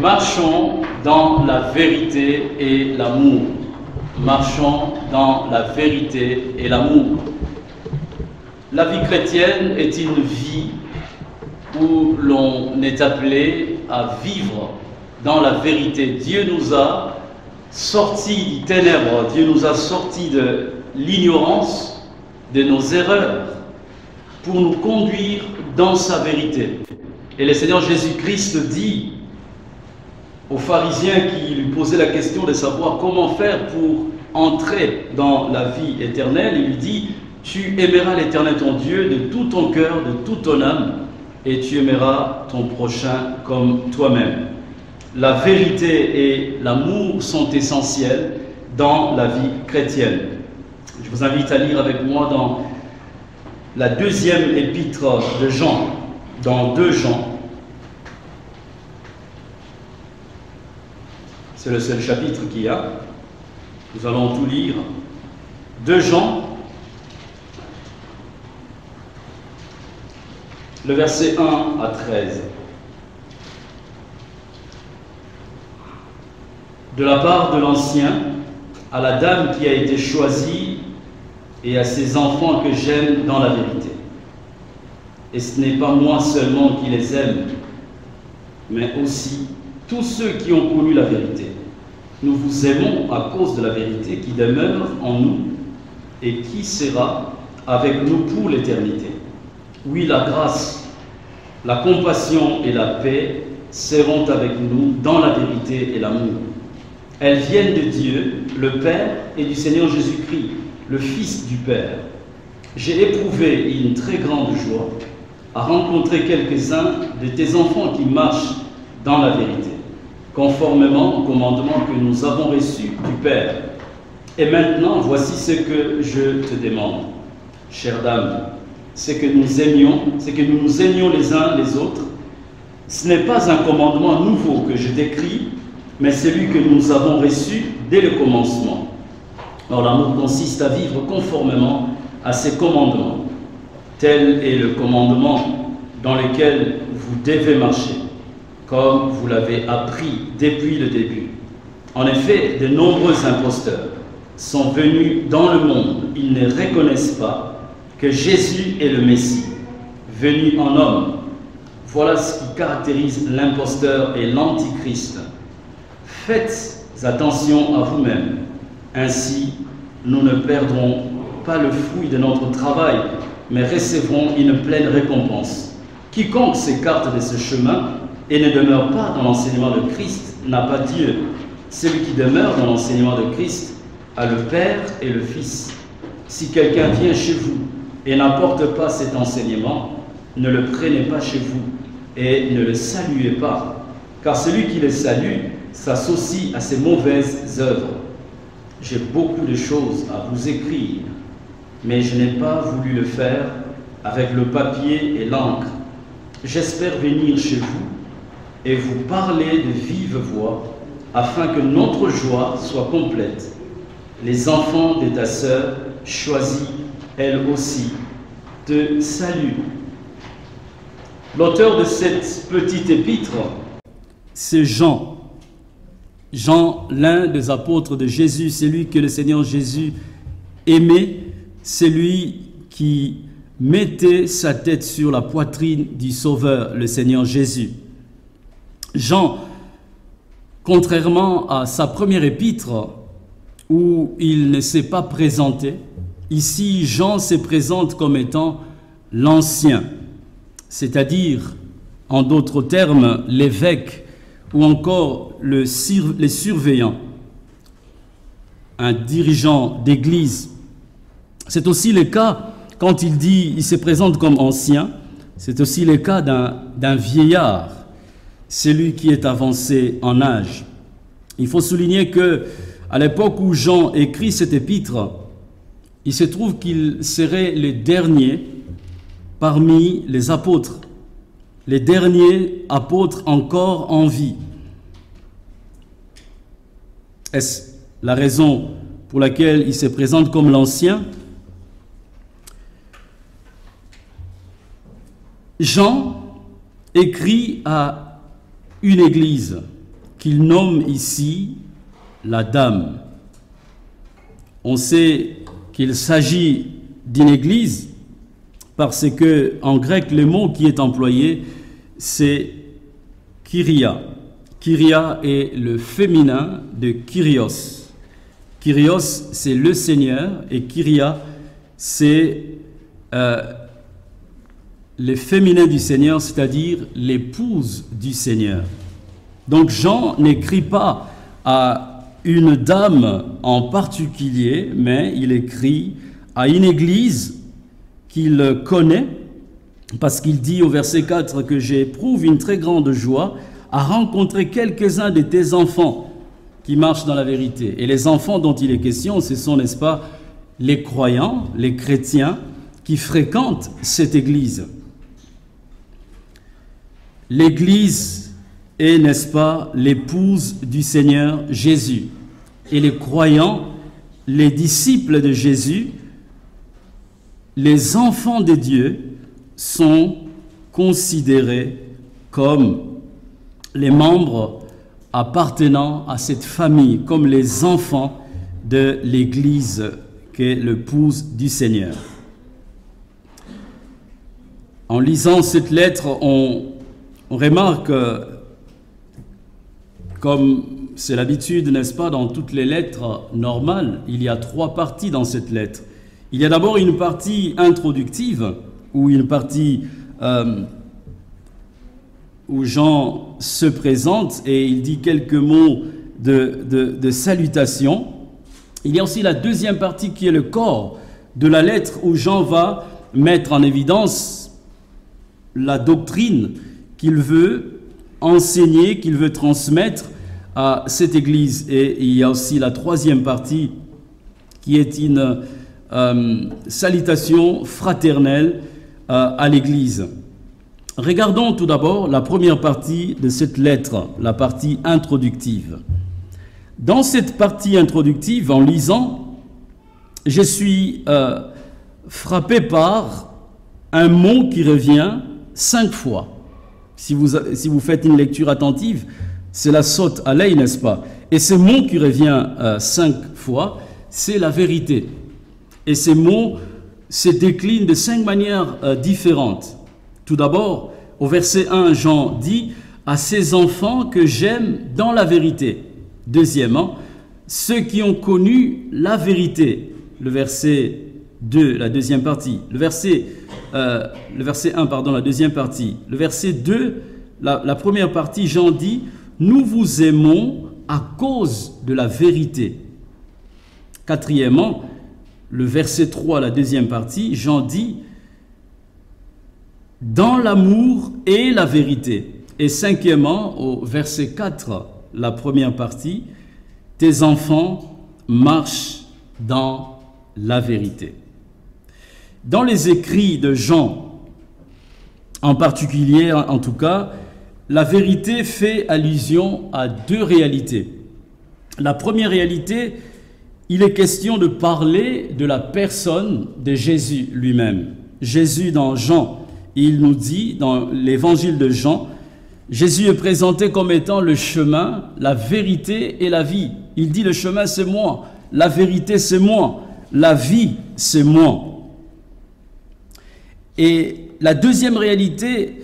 Marchons dans la vérité et l'amour. Marchons dans la vérité et l'amour. La vie chrétienne est une vie où l'on est appelé à vivre dans la vérité. Dieu nous a sortis des ténèbres, Dieu nous a sortis de l'ignorance, de nos erreurs, pour nous conduire dans sa vérité. Et le Seigneur Jésus-Christ dit aux pharisiens qui lui posaient la question de savoir comment faire pour entrer dans la vie éternelle, il lui dit: tu aimeras l'Éternel ton Dieu de tout ton cœur, de toute ton âme, et tu aimeras ton prochain comme toi-même. La vérité et l'amour sont essentiels dans la vie chrétienne. Je vous invite à lire avec moi dans la deuxième épître de Jean, dans 2 Jean. C'est le seul chapitre qu'il y a. Nous allons tout lire. 2 Jean, le verset 1 à 13. De la part de l'Ancien, à la dame qui a été choisie et à ses enfants que j'aime dans la vérité. Et ce n'est pas moi seulement qui les aime, mais aussi tous ceux qui ont connu la vérité. Nous vous aimons à cause de la vérité qui demeure en nous et qui sera avec nous pour l'éternité. Oui, la grâce, la compassion et la paix seront avec nous dans la vérité et l'amour. Elles viennent de Dieu, le Père, et du Seigneur Jésus-Christ, le Fils du Père. J'ai éprouvé une très grande joie à rencontrer quelques-uns de tes enfants qui marchent dans la vérité, conformément au commandement que nous avons reçu du Père. Et maintenant, voici ce que je te demande, chère dame, c'est que nous nous aimions les uns les autres. Ce n'est pas un commandement nouveau que je décris, mais celui que nous avons reçu dès le commencement. Or, l'amour consiste à vivre conformément à ses commandements. Tel est le commandement dans lequel vous devez marcher, comme vous l'avez appris depuis le début. En effet, de nombreux imposteurs sont venus dans le monde. Ils ne reconnaissent pas que Jésus est le Messie, venu en homme. Voilà ce qui caractérise l'imposteur et l'antichrist. Faites attention à vous-même, ainsi nous ne perdrons pas le fruit de notre travail, mais recevrons une pleine récompense. Quiconque s'écarte de ce chemin et ne demeure pas dans l'enseignement de Christ n'a pas Dieu. Celui qui demeure dans l'enseignement de Christ a le Père et le Fils. Si quelqu'un vient chez vous et n'apporte pas cet enseignement, ne le prenez pas chez vous et ne le saluez pas, car celui qui le salue s'associe à ses mauvaises œuvres. J'ai beaucoup de choses à vous écrire, mais je n'ai pas voulu le faire avec le papier et l'encre. J'espère venir chez vous et vous parler de vive voix, afin que notre joie soit complète. Les enfants de ta sœur, choisis, elle aussi, te saluent. L'auteur de cette petite épître, c'est Jean. Jean, l'un des apôtres de Jésus, celui que le Seigneur Jésus aimait, celui qui mettait sa tête sur la poitrine du Sauveur, le Seigneur Jésus. Jean, contrairement à sa première épître, où il ne s'est pas présenté, ici Jean se présente comme étant l'ancien, c'est-à-dire, en d'autres termes, l'évêque, ou encore les surveillants, un dirigeant d'église. C'est aussi le cas, quand il se présente comme ancien, c'est aussi le cas d'un vieillard, celui qui est avancé en âge. Il faut souligner que, à l'époque où Jean écrit cette épître, il se trouve qu'il serait le dernier parmi les apôtres, les derniers apôtres encore en vie. Est-ce la raison pour laquelle il se présente comme l'ancien? Jean écrit à une église, qu'il nomme ici la dame. On sait qu'il s'agit d'une église parce que en grec, le mot qui est employé, c'est Kyria. Kyria est le féminin de Kyrios. Kyrios, c'est le Seigneur, et Kyria, c'est le féminin du Seigneur, c'est-à-dire l'épouse du Seigneur. Donc Jean n'écrit pas à une dame en particulier, mais il écrit à une église qu'il connaît, parce qu'il dit au verset 4 que j'éprouve une très grande joie à rencontrer quelques-uns de tes enfants qui marchent dans la vérité. Et les enfants dont il est question, ce sont, n'est-ce pas, les croyants, les chrétiens qui fréquentent cette église. L'église est, n'est-ce pas, l'épouse du Seigneur Jésus. Et les croyants, les disciples de Jésus, les enfants de Dieu, sont considérés comme les membres appartenant à cette famille, comme les enfants de l'Église qui est l'épouse du Seigneur. En lisant cette lettre, on remarque, comme c'est l'habitude, n'est-ce pas, dans toutes les lettres normales, il y a 3 parties dans cette lettre. Il y a d'abord une partie introductive, ou une partie où Jean se présente et il dit quelques mots de salutation. Il y a aussi la deuxième partie qui est le corps de la lettre où Jean va mettre en évidence la doctrine qu'il veut enseigner, qu'il veut transmettre à cette église. Et il y a aussi la troisième partie qui est une salutation fraternelle à l'église. Regardons tout d'abord la première partie de cette lettre, la partie introductive. Dans cette partie introductive, en lisant, je suis frappé par un mot qui revient 5 fois. Si vous faites une lecture attentive, cela saute à l'œil, n'est-ce pas? Et ce mot qui revient 5 fois, c'est la vérité. Et ces mots se déclinent de 5 manières différentes. Tout d'abord, au verset 1, Jean dit « à ces enfants que j'aime dans la vérité ». Deuxièmement, ceux qui ont connu la vérité. Le verset 2, la deuxième partie. Le verset 1, pardon, la deuxième partie. Le verset 2, la première partie, Jean dit « nous vous aimons à cause de la vérité ». Quatrièmement, le verset 3, la deuxième partie, Jean dit « dans l'amour et la vérité ». Et cinquièmement, au verset 4, la première partie, « tes enfants marchent dans la vérité ». Dans les écrits de Jean, en particulier, en tout cas, la vérité fait allusion à 2 réalités. La première réalité, il est question de parler de la personne de Jésus lui-même. Jésus dans Jean, il nous dit, dans l'évangile de Jean, Jésus est présenté comme étant le chemin, la vérité et la vie. Il dit le chemin c'est moi, la vérité c'est moi, la vie c'est moi. Et la deuxième réalité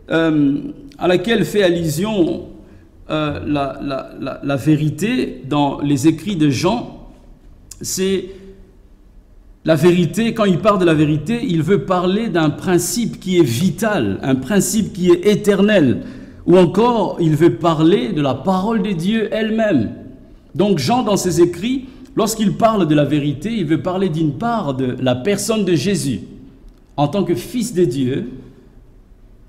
à laquelle fait allusion la vérité dans les écrits de Jean, c'est la vérité. Quand il parle de la vérité, il veut parler d'un principe qui est vital, un principe qui est éternel, ou encore il veut parler de la parole de Dieu elle-même. Donc Jean, dans ses écrits, lorsqu'il parle de la vérité, il veut parler d'une part de la personne de Jésus. En tant que fils de Dieu,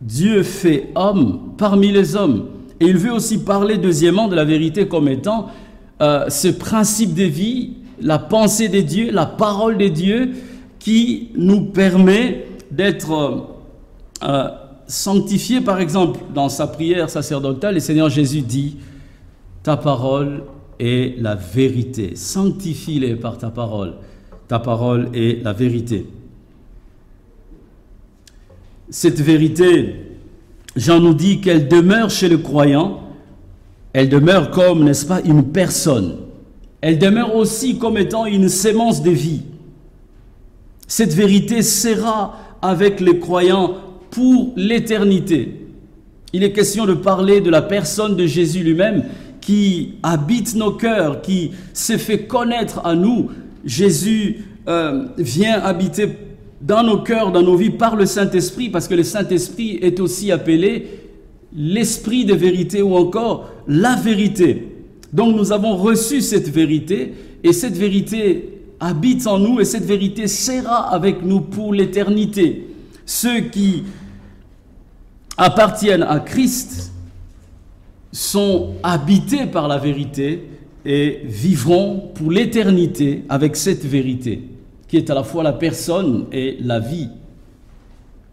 Dieu fait homme parmi les hommes. Et il veut aussi parler deuxièmement de la vérité comme étant ce principe de vie, la pensée de Dieu, la parole de Dieu qui nous permet d'être sanctifiés. Par exemple, dans sa prière sacerdotale, le Seigneur Jésus dit « Ta parole est la vérité. Sanctifie-les par ta parole. Ta parole est la vérité. » Cette vérité, Jean nous dit qu'elle demeure chez le croyant Elle demeure comme, n'est-ce pas, une personne. Elle demeure aussi comme étant une sémence de vie. Cette vérité sera avec les croyants pour l'éternité. Il est question de parler de la personne de Jésus lui-même qui habite nos cœurs, qui s'est fait connaître à nous. Jésus vient habiter dans nos cœurs, dans nos vies par le Saint-Esprit, parce que le Saint-Esprit est aussi appelé l'Esprit de vérité ou encore la vérité. Donc nous avons reçu cette vérité et cette vérité habite en nous et cette vérité sera avec nous pour l'éternité. Ceux qui appartiennent à Christ sont habités par la vérité et vivront pour l'éternité avec cette vérité qui est à la fois la personne et la vie,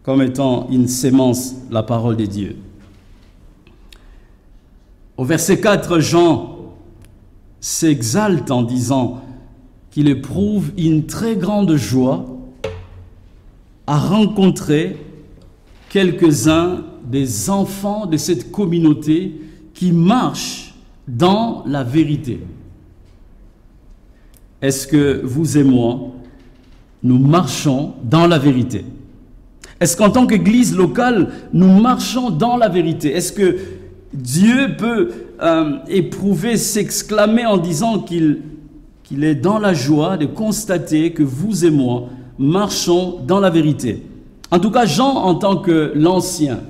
comme étant une sémence, la parole de Dieu. Au verset 4, Jean s'exalte en disant qu'il éprouve une très grande joie à rencontrer quelques-uns des enfants de cette communauté qui marchent dans la vérité. Est-ce que vous et moi, nous marchons dans la vérité? Est-ce qu'en tant qu'église locale, nous marchons dans la vérité? Est-ce que Dieu peut éprouver, s'exclamer en disant qu'il est dans la joie de constater que vous et moi marchons dans la vérité? En tout cas, Jean, en tant que l'ancien,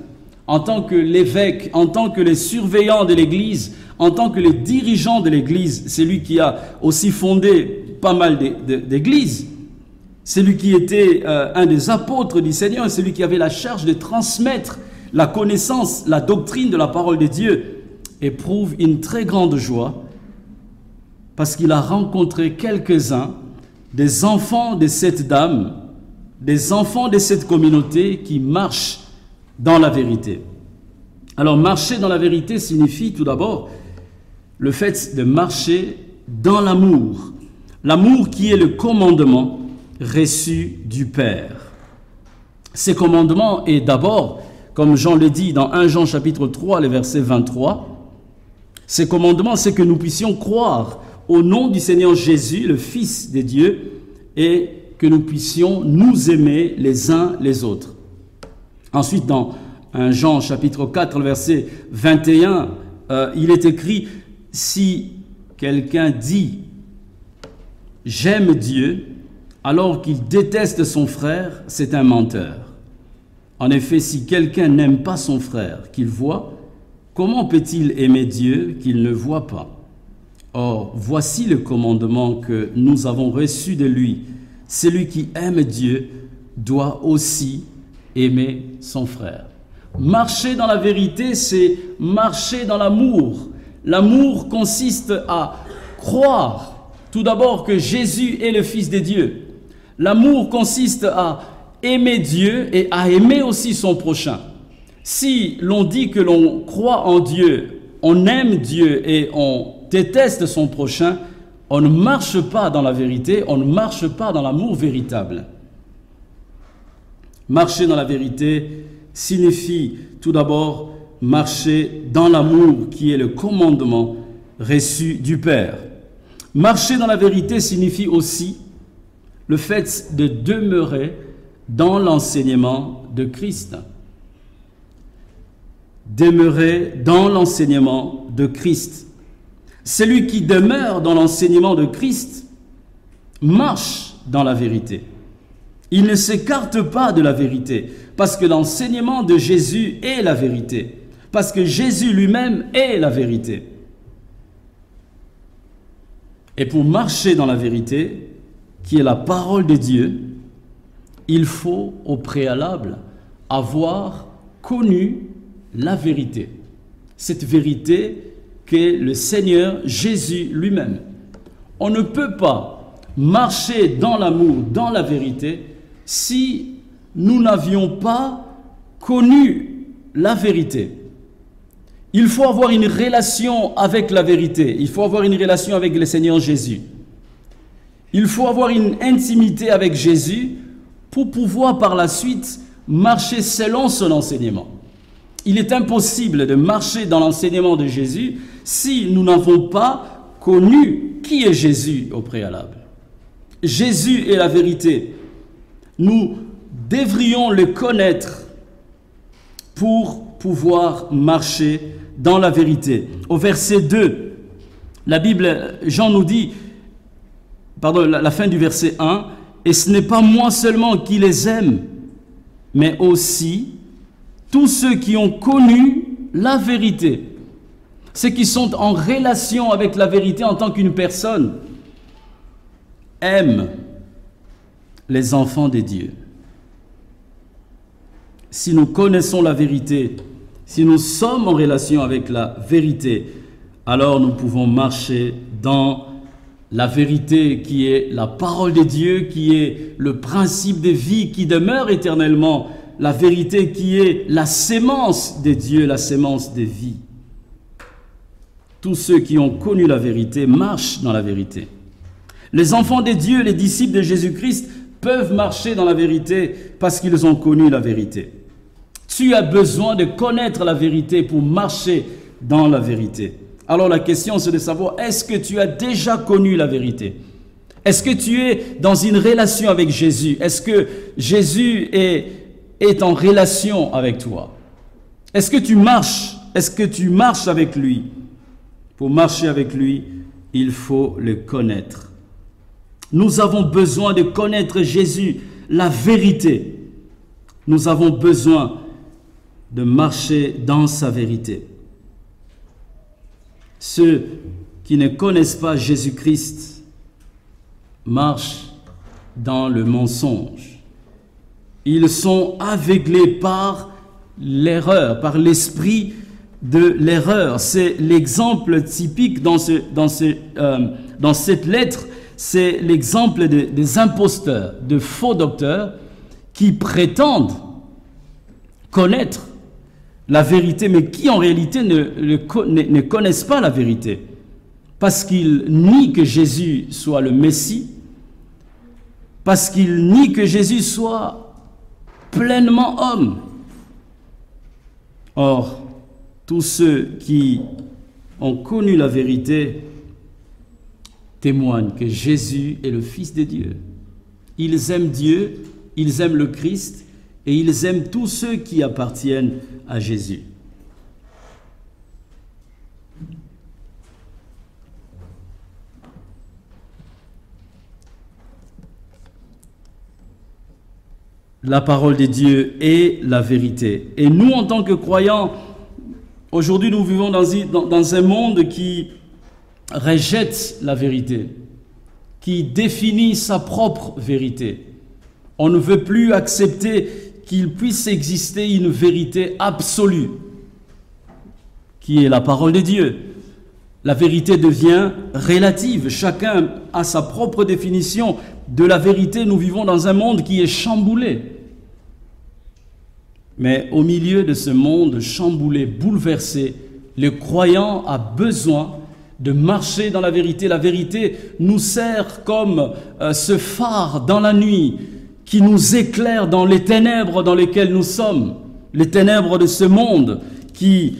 en tant que l'évêque, en tant que les surveillants de l'Église, en tant que les dirigeants de l'Église, c'est lui qui a aussi fondé pas mal d'églises, c'est lui qui était un des apôtres du Seigneur, c'est lui qui avait la charge de transmettre la connaissance, la doctrine de la parole de Dieu, éprouve une très grande joie parce qu'il a rencontré quelques-uns des enfants de cette dame, des enfants de cette communauté qui marchent dans la vérité. Alors, marcher dans la vérité signifie tout d'abord le fait de marcher dans l'amour. L'amour qui est le commandement reçu du Père. Ce commandement est d'abord, comme Jean le dit dans 1 Jean chapitre 3, le verset 23, ce commandement, c'est que nous puissions croire au nom du Seigneur Jésus, le Fils de Dieu, et que nous puissions nous aimer les uns les autres. Ensuite, dans 1 Jean chapitre 4, le verset 21, il est écrit, si quelqu'un dit « j'aime Dieu », alors qu'il déteste son frère, c'est un menteur. En effet, si quelqu'un n'aime pas son frère qu'il voit, comment peut-il aimer Dieu qu'il ne voit pas? Or, voici le commandement que nous avons reçu de lui. Celui qui aime Dieu doit aussi aimer son frère. Marcher dans la vérité, c'est marcher dans l'amour. L'amour consiste à croire tout d'abord que Jésus est le Fils de Dieu. L'amour consiste à aimer Dieu et à aimer aussi son prochain. Si l'on dit que l'on croit en Dieu, on aime Dieu et on déteste son prochain, on ne marche pas dans la vérité, on ne marche pas dans l'amour véritable. Marcher dans la vérité signifie tout d'abord marcher dans l'amour qui est le commandement reçu du Père. Marcher dans la vérité signifie aussi le fait de demeurer dans l'enseignement de Christ. Demeurer dans l'enseignement de Christ. Celui qui demeure dans l'enseignement de Christ marche dans la vérité. Il ne s'écarte pas de la vérité, parce que l'enseignement de Jésus est la vérité, parce que Jésus lui-même est la vérité. Et pour marcher dans la vérité, qui est la parole de Dieu, il faut au préalable avoir connu la vérité. Cette vérité qu'est le Seigneur Jésus lui-même. On ne peut pas marcher dans l'amour, dans la vérité, si nous n'avions pas connu la vérité. Il faut avoir une relation avec la vérité. Il faut avoir une relation avec le Seigneur Jésus. Il faut avoir une intimité avec Jésus pour pouvoir par la suite marcher selon son enseignement. Il est impossible de marcher dans l'enseignement de Jésus si nous n'avons pas connu qui est Jésus au préalable. Jésus est la vérité. Nous devrions le connaître pour pouvoir marcher dans la vérité. Au verset 2, la Bible, Jean nous dit, la fin du verset 1, « Et ce n'est pas moi seulement qui les aime, mais aussi tous ceux qui ont connu la vérité. » Ceux qui sont en relation avec la vérité en tant qu'une personne aiment les enfants de Dieu. Si nous connaissons la vérité, si nous sommes en relation avec la vérité, alors nous pouvons marcher dans la vérité qui est la parole de Dieu, qui est le principe de vie qui demeure éternellement, la vérité qui est la sémence de Dieu, la sémence de vie. Tous ceux qui ont connu la vérité marchent dans la vérité. Les enfants de Dieu, les disciples de Jésus-Christ, peuvent marcher dans la vérité parce qu'ils ont connu la vérité. Tu as besoin de connaître la vérité pour marcher dans la vérité. Alors la question c'est de savoir, est-ce que tu as déjà connu la vérité? Est-ce que tu es dans une relation avec Jésus? Est-ce que Jésus est en relation avec toi? Est-ce que tu marches? Est-ce que tu marches avec lui? Pour marcher avec lui, il faut le connaître. Nous avons besoin de connaître Jésus, la vérité. Nous avons besoin de marcher dans sa vérité. Ceux qui ne connaissent pas Jésus-Christ marchent dans le mensonge. Ils sont aveuglés par l'erreur, par l'esprit de l'erreur. C'est l'exemple typique dans cette lettre, c'est l'exemple des imposteurs, de faux docteurs qui prétendent connaître la vérité, mais qui en réalité ne connaissent pas la vérité, parce qu'ils nient que Jésus soit le Messie, parce qu'ils nient que Jésus soit pleinement homme. Or, tous ceux qui ont connu la vérité témoignent que Jésus est le Fils de Dieu. Ils aiment Dieu, ils aiment le Christ, et ils aiment tous ceux qui appartiennent à Jésus. La parole de Dieu est la vérité. Et nous, en tant que croyants, aujourd'hui, nous vivons dans un monde qui rejette la vérité, qui définit sa propre vérité. On ne veut plus accepter qu'il puisse exister une vérité absolue, qui est la parole de Dieu. La vérité devient relative. Chacun a sa propre définition de la vérité. Nous vivons dans un monde qui est chamboulé. Mais au milieu de ce monde chamboulé, bouleversé, le croyant a besoin de marcher dans la vérité. La vérité nous sert comme ce phare dans la nuit qui nous éclaire dans les ténèbres dans lesquelles nous sommes, les ténèbres de ce monde qui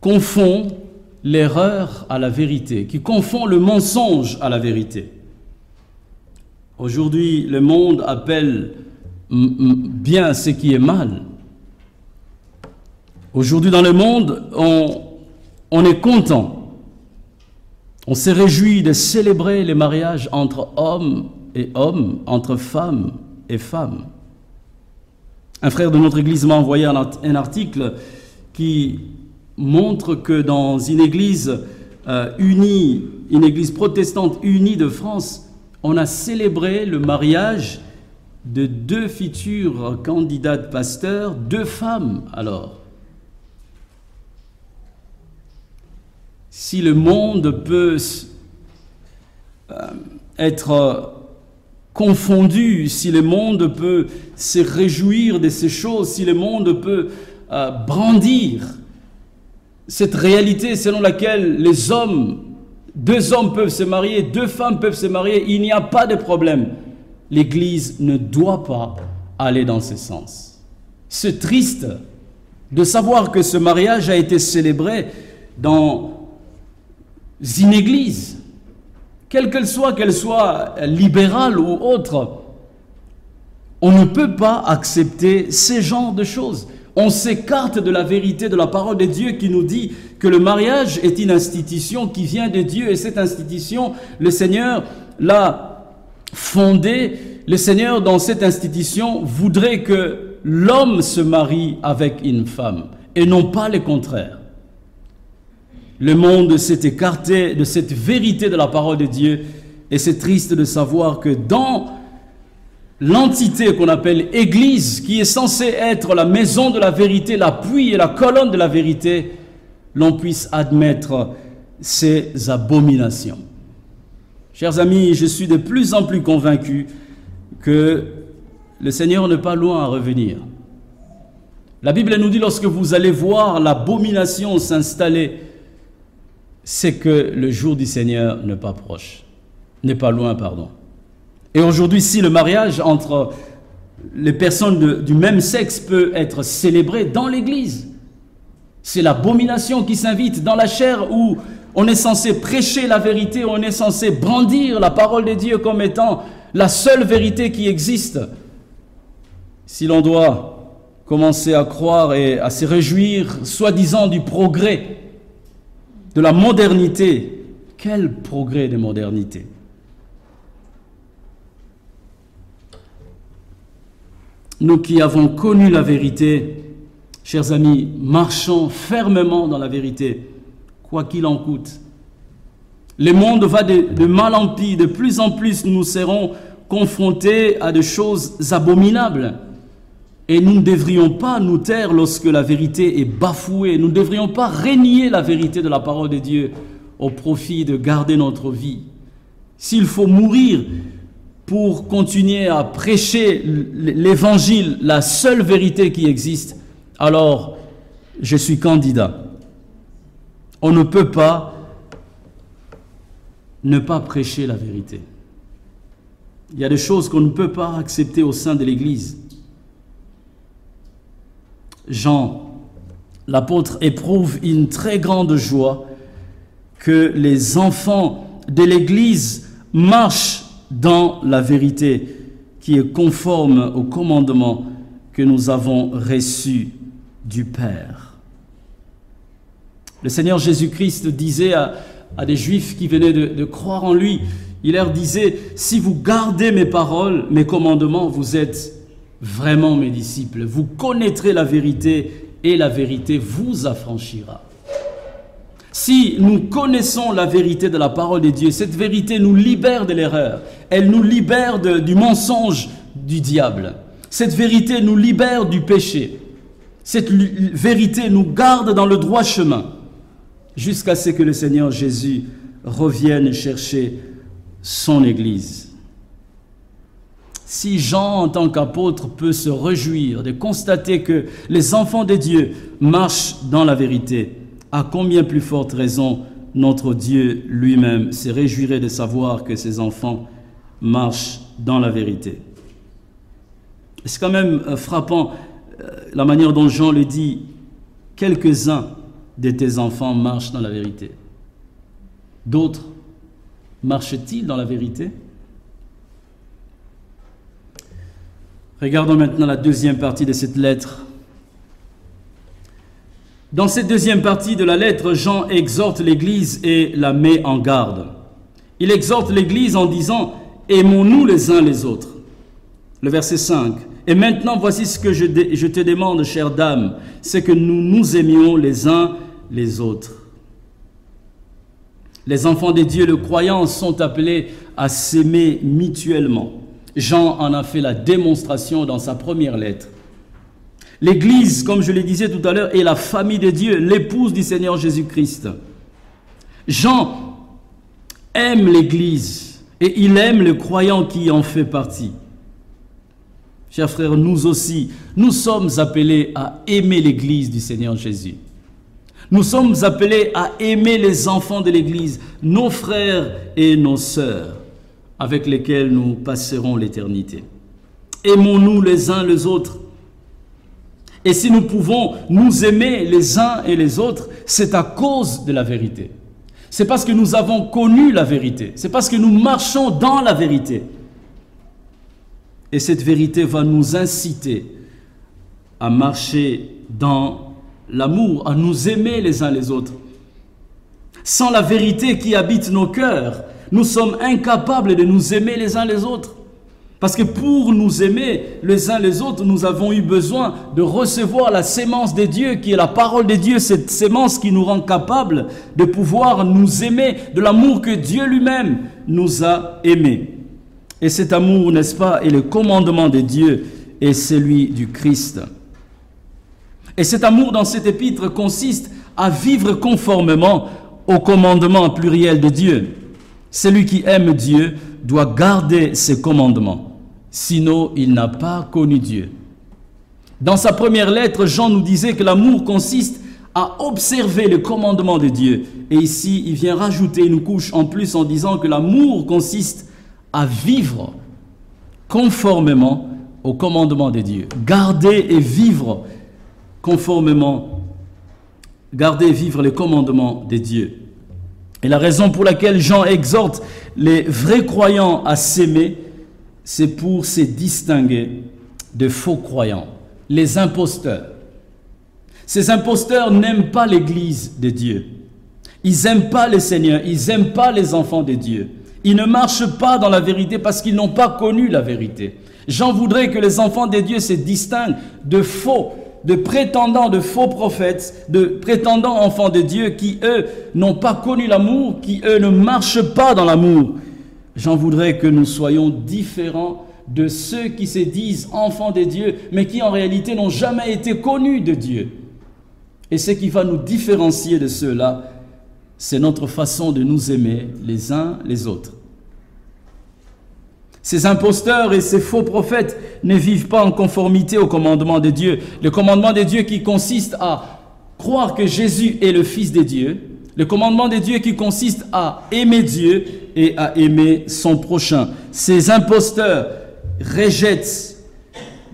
confond l'erreur à la vérité, qui confond le mensonge à la vérité. Aujourd'hui, le monde appelle bien ce qui est mal. Aujourd'hui, dans le monde, on est content. On se réjouit de célébrer les mariages entre hommes et hommes, entre femmes et femmes. Un frère de notre église m'a envoyé un article qui montre que dans une église unie, une église protestante unie de France, on a célébré le mariage de 2 futurs candidates pasteurs, 2 femmes alors. Si le monde peut être confondu, si le monde peut se réjouir de ces choses, si le monde peut brandir cette réalité selon laquelle les hommes, 2 hommes peuvent se marier, 2 femmes peuvent se marier, il n'y a pas de problème. L'Église ne doit pas aller dans ce sens. C'est triste de savoir que ce mariage a été célébré dans une église, quelle qu'elle soit libérale ou autre. On ne peut pas accepter ces genres de choses. On s'écarte de la vérité de la parole de Dieu qui nous dit que le mariage est une institution qui vient de Dieu, et cette institution, le Seigneur l'a fondée. Le Seigneur, dans cette institution, voudrait que l'homme se marie avec une femme et non pas le contraire. Le monde s'est écarté de cette vérité de la parole de Dieu, et c'est triste de savoir que dans l'entité qu'on appelle Église, qui est censée être la maison de la vérité, l'appui et la colonne de la vérité, l'on puisse admettre ces abominations. Chers amis, je suis de plus en plus convaincu que le Seigneur n'est pas loin à revenir. La Bible nous dit, lorsque vous allez voir l'abomination s'installer, c'est que le jour du Seigneur n'est pas proche, n'est pas loin, pardon. Et aujourd'hui, si le mariage entre les personnes du même sexe peut être célébré dans l'église, c'est l'abomination qui s'invite dans la chair, où on est censé prêcher la vérité, on est censé brandir la parole de Dieu comme étant la seule vérité qui existe. Si l'on doit commencer à croire et à se réjouir, soi-disant, du progrès, de la modernité, quel progrès de modernité! Nous qui avons connu la vérité, chers amis, marchons fermement dans la vérité, quoi qu'il en coûte. Le monde va de mal en pis, de plus en plus nous serons confrontés à des choses abominables. Et nous ne devrions pas nous taire lorsque la vérité est bafouée. Nous ne devrions pas renier la vérité de la parole de Dieu au profit de garder notre vie. S'il faut mourir pour continuer à prêcher l'évangile, la seule vérité qui existe, alors je suis candidat. On ne peut pas ne pas prêcher la vérité. Il y a des choses qu'on ne peut pas accepter au sein de l'Église. Jean, l'apôtre, éprouve une très grande joie que les enfants de l'Église marchent dans la vérité qui est conforme au commandement que nous avons reçu du Père. Le Seigneur Jésus-Christ disait à des Juifs qui venaient de croire en lui, il leur disait, si vous gardez mes paroles, mes commandements, vous êtes vraiment mes disciples. Vous connaîtrez la vérité et la vérité vous affranchira. Si nous connaissons la vérité de la parole de Dieu, cette vérité nous libère de l'erreur. Elle nous libère du mensonge du diable. Cette vérité nous libère du péché. Cette vérité nous garde dans le droit chemin jusqu'à ce que le Seigneur Jésus revienne chercher son Église. Si Jean, en tant qu'apôtre, peut se réjouir de constater que les enfants de Dieu marchent dans la vérité, à combien plus forte raison notre Dieu lui-même se réjouirait de savoir que ses enfants marchent dans la vérité. C'est quand même frappant la manière dont Jean le dit, quelques-uns de tes enfants marchent dans la vérité. D'autres marchent-ils dans la vérité? Regardons maintenant la deuxième partie de cette lettre. Dans cette deuxième partie de la lettre, Jean exhorte l'Église et la met en garde. Il exhorte l'Église en disant « Aimons-nous les uns les autres ». Le verset 5. « Et maintenant, voici ce que je te demande, chère dame, c'est que nous nous aimions les uns les autres. » Les enfants de Dieu, les croyants, sont appelés à s'aimer mutuellement. Jean en a fait la démonstration dans sa première lettre. L'Église, comme je le disais tout à l'heure, est la famille de Dieu, l'épouse du Seigneur Jésus-Christ. Jean aime l'Église et il aime le croyant qui en fait partie. Chers frères, nous aussi, nous sommes appelés à aimer l'Église du Seigneur Jésus. Nous sommes appelés à aimer les enfants de l'Église, nos frères et nos sœurs, avec lesquels nous passerons l'éternité. Aimons-nous les uns les autres. Et si nous pouvons nous aimer les uns et les autres, c'est à cause de la vérité. C'est parce que nous avons connu la vérité. C'est parce que nous marchons dans la vérité. Et cette vérité va nous inciter à marcher dans l'amour, à nous aimer les uns les autres. Sans la vérité qui habite nos cœurs, nous sommes incapables de nous aimer les uns les autres. Parce que pour nous aimer les uns les autres, nous avons eu besoin de recevoir la sémence de Dieu, qui est la parole de Dieu, cette sémence qui nous rend capables de pouvoir nous aimer de l'amour que Dieu lui-même nous a aimés. Et cet amour, n'est-ce pas, est le commandement de Dieu et celui du Christ. Et cet amour dans cet épître consiste à vivre conformément au commandement pluriel de Dieu. Celui qui aime Dieu doit garder ses commandements, sinon il n'a pas connu Dieu. Dans sa première lettre, Jean nous disait que l'amour consiste à observer le commandement de Dieu. Et ici, il vient rajouter une couche en plus en disant que l'amour consiste à vivre conformément au commandement de Dieu. Garder et vivre conformément, garder et vivre les commandements de Dieu. Et la raison pour laquelle Jean exhorte les vrais croyants à s'aimer, c'est pour se distinguer de faux croyants, les imposteurs. Ces imposteurs n'aiment pas l'Église de Dieu. Ils n'aiment pas le Seigneur, ils n'aiment pas les enfants de Dieu. Ils ne marchent pas dans la vérité parce qu'ils n'ont pas connu la vérité. Jean voudrait que les enfants de Dieu se distinguent de faux, de prétendants, de faux prophètes, de prétendants enfants de Dieu qui, eux, n'ont pas connu l'amour, qui, eux, ne marchent pas dans l'amour. Jean voudrait que nous soyons différents de ceux qui se disent enfants de Dieu, mais qui en réalité n'ont jamais été connus de Dieu. Et ce qui va nous différencier de ceux-là, c'est notre façon de nous aimer les uns les autres. Ces imposteurs et ces faux prophètes ne vivent pas en conformité au commandement de Dieu. Le commandement de Dieu qui consiste à croire que Jésus est le Fils de Dieu. Le commandement de Dieu qui consiste à aimer Dieu et à aimer son prochain. Ces imposteurs rejettent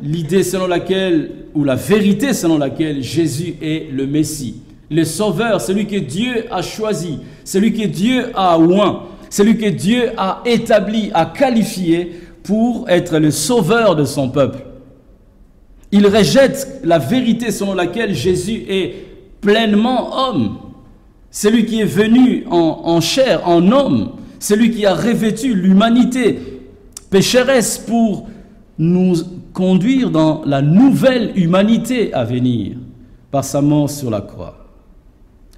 l'idée selon laquelle, ou la vérité selon laquelle Jésus est le Messie, le Sauveur, celui que Dieu a choisi, celui que Dieu a oint, celui que Dieu a établi, a qualifié pour être le Sauveur de son peuple. Ils rejettent la vérité selon laquelle Jésus est pleinement homme, celui qui est venu en chair, en homme, celui qui a revêtu l'humanité pécheresse pour nous conduire dans la nouvelle humanité à venir par sa mort sur la croix.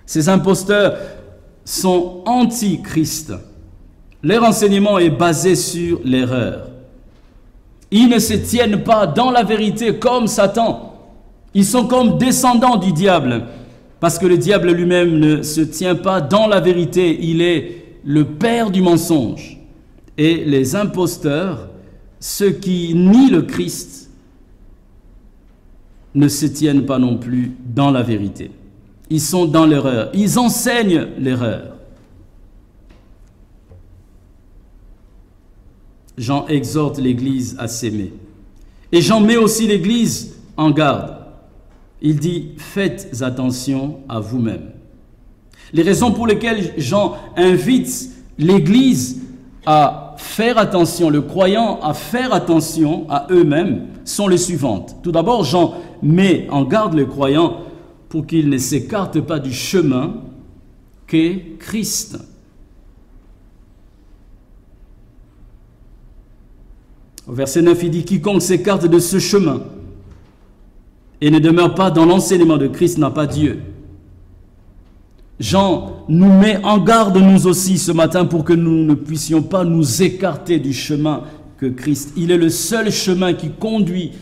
Ces imposteurs sont anti-Christ. Leur enseignement est basé sur l'erreur. Ils ne se tiennent pas dans la vérité comme Satan. Ils sont comme descendants du diable, parce que le diable lui-même ne se tient pas dans la vérité. Il est le père du mensonge. Et les imposteurs, ceux qui nient le Christ, ne se tiennent pas non plus dans la vérité. Ils sont dans l'erreur. Ils enseignent l'erreur. Jean exhorte l'Église à s'aimer. Et Jean met aussi l'Église en garde. Il dit, faites attention à vous-même. Les raisons pour lesquelles Jean invite l'Église à faire attention, le croyant à faire attention à eux-mêmes, sont les suivantes. Tout d'abord, Jean met en garde les croyants pour qu'ils ne s'écartent pas du chemin qu'est Christ. Au verset 9, il dit « Quiconque s'écarte de ce chemin et ne demeure pas dans l'enseignement de Christ n'a pas Dieu. » Jean nous met en garde nous aussi ce matin pour que nous ne puissions pas nous écarter du chemin que Christ. Il est le seul chemin qui conduit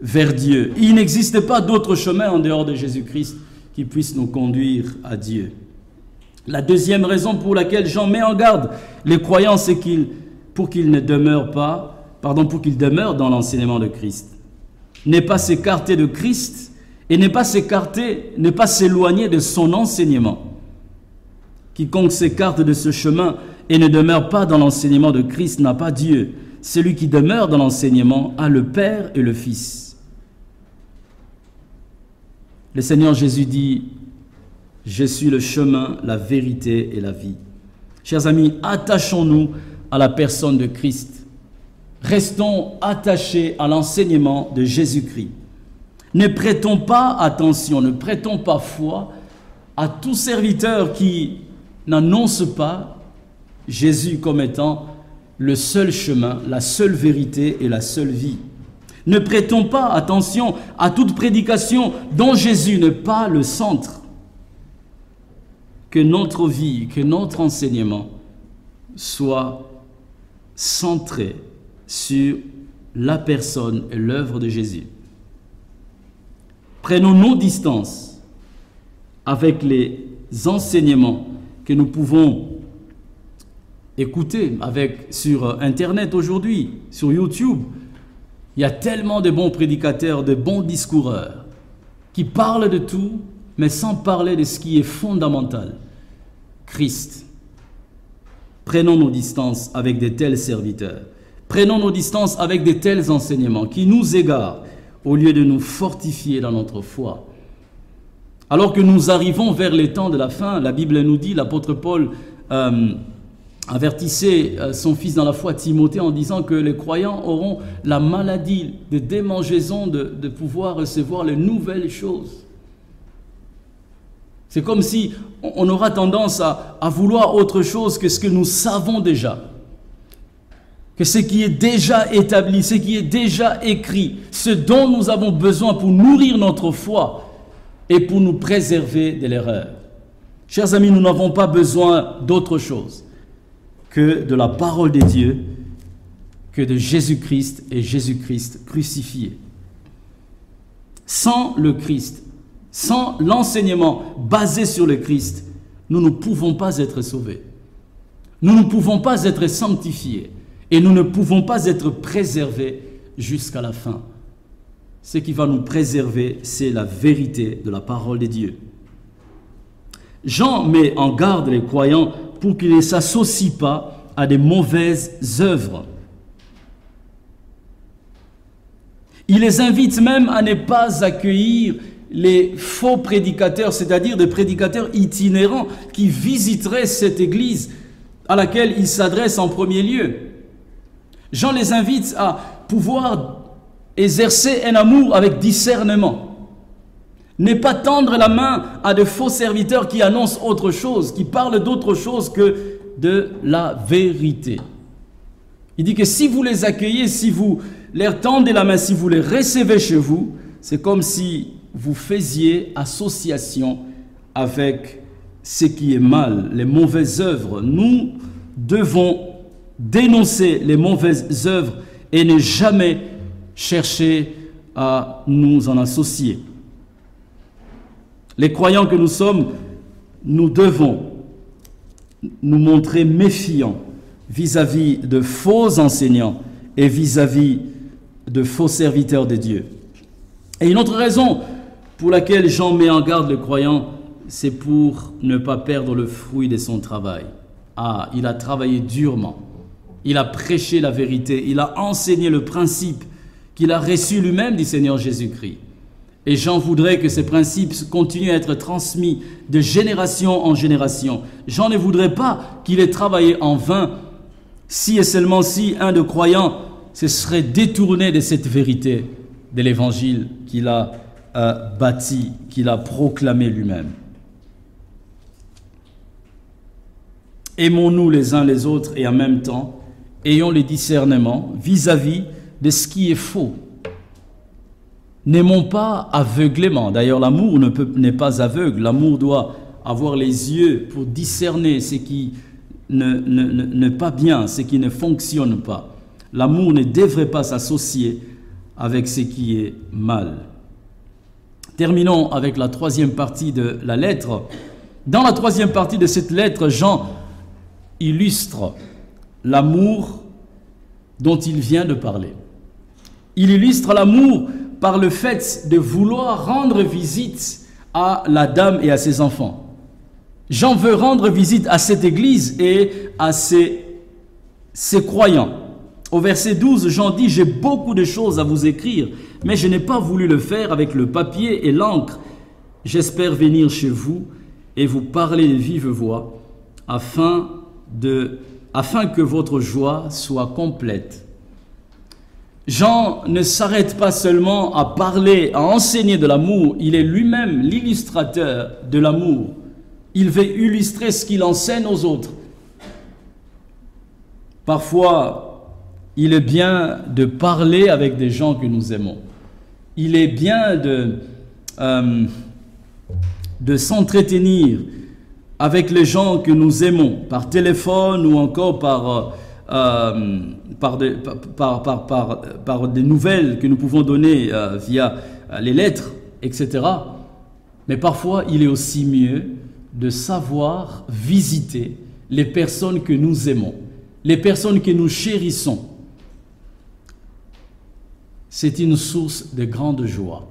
vers Dieu. Il n'existe pas d'autre chemin en dehors de Jésus-Christ qui puisse nous conduire à Dieu. La deuxième raison pour laquelle Jean met en garde les croyants, c'est pour qu'ils demeurent dans l'enseignement de Christ. Ne pas s'écarter de Christ et ne pas s'éloigner de son enseignement. Quiconque s'écarte de ce chemin et ne demeure pas dans l'enseignement de Christ n'a pas Dieu. Celui qui demeure dans l'enseignement a le Père et le Fils. Le Seigneur Jésus dit, « Je suis le chemin, la vérité et la vie. » Chers amis, attachons-nous à la personne de Christ. Restons attachés à l'enseignement de Jésus-Christ. Ne prêtons pas attention, ne prêtons pas foi à tout serviteur qui n'annonce pas Jésus comme étant le seul chemin, la seule vérité et la seule vie. Ne prêtons pas attention à toute prédication dont Jésus n'est pas le centre. Que notre vie, que notre enseignement soit centré sur la personne et l'œuvre de Jésus. Prenons nos distances avec les enseignements que nous pouvons écouter sur Internet aujourd'hui, sur YouTube. Il y a tellement de bons prédicateurs, de bons discoureurs qui parlent de tout, mais sans parler de ce qui est fondamental, Christ. Prenons nos distances avec de tels serviteurs. Prenons nos distances avec de tels enseignements qui nous égarent au lieu de nous fortifier dans notre foi. Alors que nous arrivons vers les temps de la fin, la Bible nous dit, l'apôtre Paul avertissait son fils dans la foi Timothée en disant que les croyants auront la maladie de démangeaison de pouvoir recevoir les nouvelles choses. C'est comme si on aura tendance à vouloir autre chose que ce que nous savons déjà. Que ce qui est déjà établi, ce qui est déjà écrit, ce dont nous avons besoin pour nourrir notre foi et pour nous préserver de l'erreur. Chers amis, nous n'avons pas besoin d'autre chose que de la parole de Dieu, que de Jésus-Christ et Jésus-Christ crucifié. Sans le Christ, sans l'enseignement basé sur le Christ, nous ne pouvons pas être sauvés. Nous ne pouvons pas être sanctifiés et nous ne pouvons pas être préservés jusqu'à la fin. Ce qui va nous préserver, c'est la vérité de la parole de Dieu. Jean met en garde les croyants pour qu'ils ne s'associent pas à des mauvaises œuvres. Il les invite même à ne pas accueillir les faux prédicateurs, c'est-à-dire des prédicateurs itinérants qui visiteraient cette église à laquelle ils s'adressent en premier lieu. Jean les invite à pouvoir exercer un amour avec discernement. Ne pas tendre la main à de faux serviteurs qui annoncent autre chose, qui parlent d'autre chose que de la vérité. Il dit que si vous les accueillez, si vous leur tendez la main, si vous les recevez chez vous, c'est comme si vous faisiez association avec ce qui est mal, les mauvaises œuvres. Nous devons dénoncer les mauvaises œuvres et ne jamais chercher à nous en associer. Les croyants que nous sommes, nous devons nous montrer méfiants vis-à-vis de faux enseignants et vis-à-vis de faux serviteurs de Dieu. Et une autre raison pour laquelle Jean met en garde les croyants, c'est pour ne pas perdre le fruit de son travail. Ah, il a travaillé durement. Il a prêché la vérité. Il a enseigné le principe qu'il a reçu lui-même du Seigneur Jésus-Christ. Et Jean voudrait que ces principes continuent à être transmis de génération en génération. Jean ne voudrait pas qu'il ait travaillé en vain si et seulement si un de croyants se serait détourné de cette vérité de l'évangile qu'il a bâti, qu'il a proclamé lui-même. Aimons-nous les uns les autres et en même temps, ayons les discernements vis-à-vis de ce qui est faux. N'aimons pas aveuglément. D'ailleurs, l'amour n'est pas aveugle. L'amour doit avoir les yeux pour discerner ce qui n'est pas bien, ce qui ne fonctionne pas. L'amour ne devrait pas s'associer avec ce qui est mal. Terminons avec la troisième partie de la lettre. Dans la troisième partie de cette lettre, Jean illustre l'amour dont il vient de parler. Il illustre l'amour par le fait de vouloir rendre visite à la dame et à ses enfants. Jean veut rendre visite à cette église et à ses croyants. Au verset 12, Jean dit « J'ai beaucoup de choses à vous écrire, mais je n'ai pas voulu le faire avec le papier et l'encre, j'espère venir chez vous et vous parler de vive voix, afin que votre joie soit complète. Jean ne s'arrête pas seulement à parler, à enseigner de l'amour, il est lui-même l'illustrateur de l'amour. Il veut illustrer ce qu'il enseigne aux autres. Parfois, il est bien de parler avec des gens que nous aimons. Il est bien de s'entretenir avec les gens que nous aimons, par téléphone ou encore par des nouvelles que nous pouvons donner via les lettres, etc. Mais parfois, il est aussi mieux de savoir visiter les personnes que nous aimons, les personnes que nous chérissons. C'est une source de grande joie.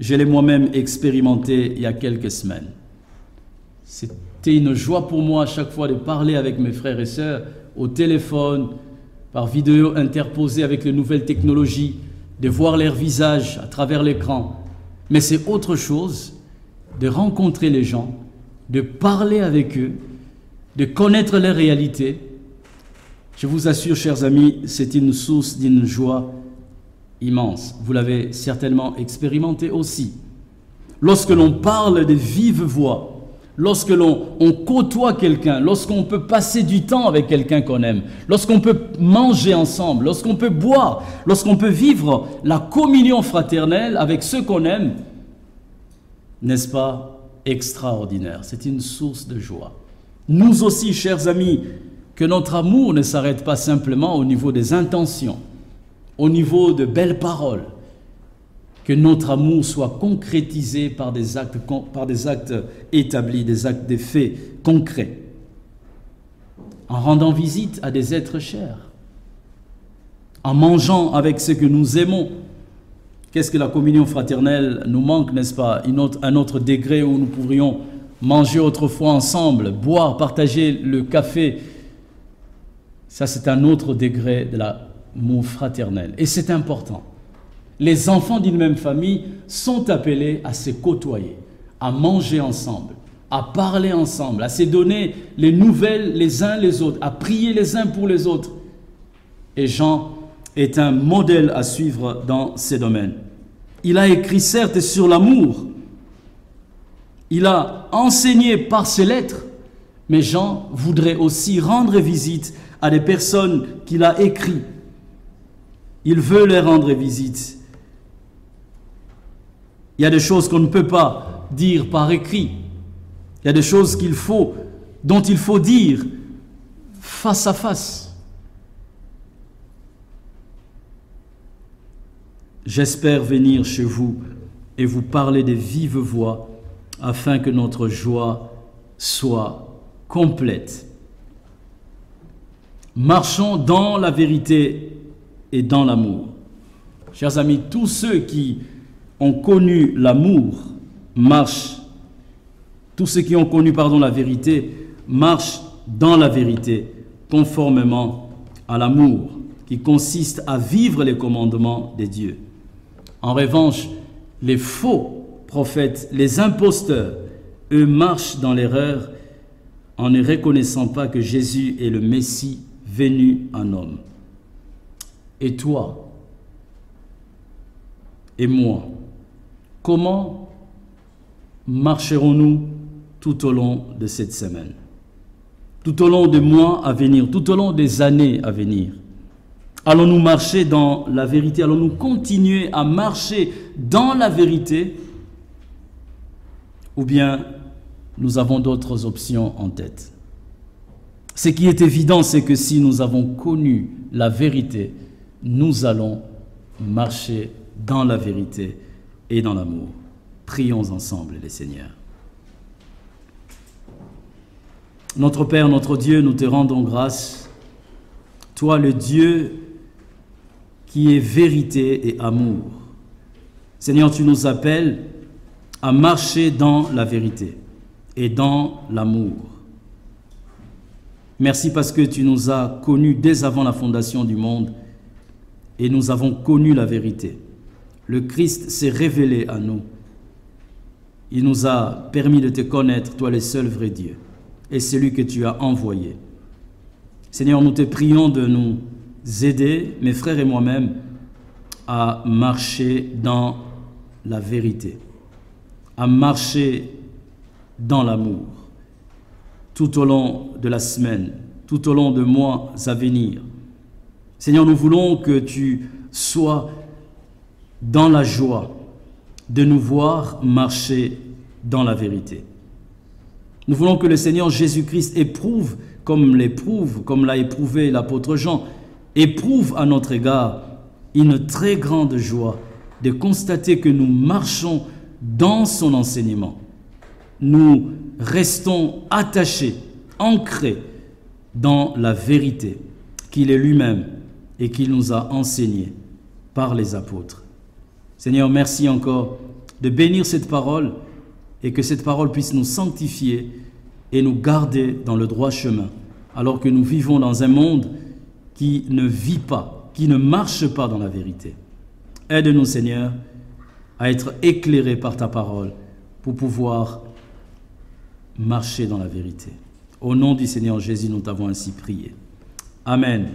Je l'ai moi-même expérimenté il y a quelques semaines. C'était une joie pour moi à chaque fois de parler avec mes frères et sœurs au téléphone, par vidéo interposée avec les nouvelles technologies, de voir leur visage à travers l'écran. Mais c'est autre chose de rencontrer les gens, de parler avec eux, de connaître leur réalité. Je vous assure, chers amis, c'est une source d'une joie immense. Vous l'avez certainement expérimenté aussi. Lorsque l'on parle de vive voix, lorsque l'on côtoie quelqu'un, lorsqu'on peut passer du temps avec quelqu'un qu'on aime, lorsqu'on peut manger ensemble, lorsqu'on peut boire, lorsqu'on peut vivre la communion fraternelle avec ceux qu'on aime, n'est-ce pas extraordinaire? C'est une source de joie. Nous aussi, chers amis, que notre amour ne s'arrête pas simplement au niveau des intentions, au niveau de belles paroles, que notre amour soit concrétisé par des actes établis, des actes, des faits concrets, en rendant visite à des êtres chers, en mangeant avec ceux que nous aimons. Qu'est-ce que la communion fraternelle nous manque, n'est-ce pas? Un autre degré où nous pourrions manger autrefois ensemble, boire, partager le café. Ça, c'est un autre degré de l'amour fraternel. Et c'est important. Les enfants d'une même famille sont appelés à se côtoyer, à manger ensemble, à parler ensemble, à se donner les nouvelles les uns les autres, à prier les uns pour les autres. Et Jean est un modèle à suivre dans ces domaines. Il a écrit certes sur l'amour, il a enseigné par ses lettres, mais Jean voudrait aussi rendre visite à des personnes qu'il a écrites. Il veut leur rendre visite. Il y a des choses qu'on ne peut pas dire par écrit. Il y a des choses dont il faut dire face à face. J'espère venir chez vous et vous parler de vive voix afin que notre joie soit complète. Marchons dans la vérité et dans l'amour. Chers amis, tous ceux qui ont connu l'amour tous ceux qui ont connu la vérité marchent dans la vérité conformément à l'amour qui consiste à vivre les commandements de Dieu. En revanche, les faux prophètes, les imposteurs, eux marchent dans l'erreur en ne reconnaissant pas que Jésus est le Messie venu en homme. Et toi et moi, comment marcherons-nous tout au long de cette semaine, tout au long des mois à venir, tout au long des années à venir? Allons-nous marcher dans la vérité? Allons-nous continuer à marcher dans la vérité? Ou bien nous avons d'autres options en tête? Ce qui est évident, c'est que si nous avons connu la vérité, nous allons marcher dans la vérité et dans l'amour. Prions ensemble, les Seigneurs. Notre Père, notre Dieu, nous te rendons grâce. Toi, le Dieu qui est vérité et amour. Seigneur, tu nous appelles à marcher dans la vérité et dans l'amour. Merci parce que tu nous as connus dès avant la fondation du monde et nous avons connu la vérité. Le Christ s'est révélé à nous. Il nous a permis de te connaître, toi le seul vrai Dieu, et celui que tu as envoyé. Seigneur, nous te prions de nous aider, mes frères et moi-même, à marcher dans la vérité, à marcher dans l'amour, tout au long de la semaine, tout au long de mois à venir. Seigneur, nous voulons que tu sois dans la joie de nous voir marcher dans la vérité. Nous voulons que le Seigneur Jésus-Christ éprouve, comme l'a éprouvé l'apôtre Jean, éprouve à notre égard une très grande joie de constater que nous marchons dans son enseignement. Nous restons attachés, ancrés dans la vérité qu'il est lui-même et qu'il nous a enseignée par les apôtres. Seigneur, merci encore de bénir cette parole et que cette parole puisse nous sanctifier et nous garder dans le droit chemin, alors que nous vivons dans un monde qui ne vit pas, qui ne marche pas dans la vérité. Aide-nous, Seigneur, à être éclairés par ta parole pour pouvoir marcher dans la vérité. Au nom du Seigneur Jésus, nous t'avons ainsi prié. Amen.